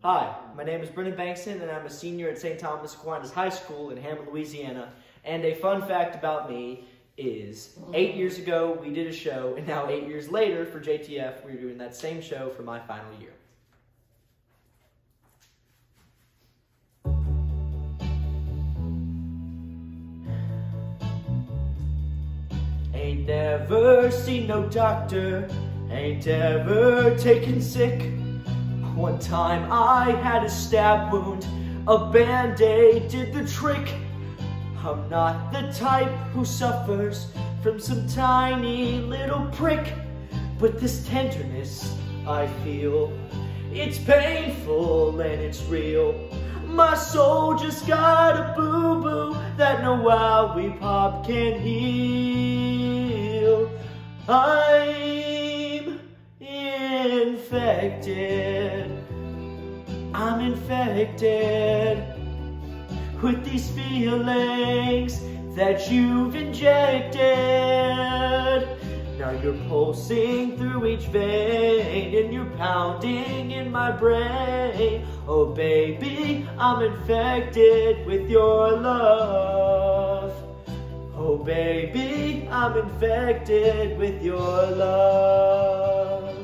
Hi, my name is Brendan Bankson and I'm a senior at St. Thomas Aquinas High School in Hammond, Louisiana. And a fun fact about me is 8 years ago we did a show, and now 8 years later for JTF we're doing that same show for my final year. Ain't never seen no doctor, ain't ever taken sick. One time I had a stab wound, a Band-Aid did the trick. I'm not the type who suffers from some tiny little prick, but this tenderness I feel, it's painful and it's real. My soul just got a boo-boo that no Wowie Pop can heal. I'm infected. I'm infected with these feelings that you've injected. Now you're pulsing through each vein and you're pounding in my brain. Oh baby, I'm infected with your love. Oh baby, I'm infected with your love.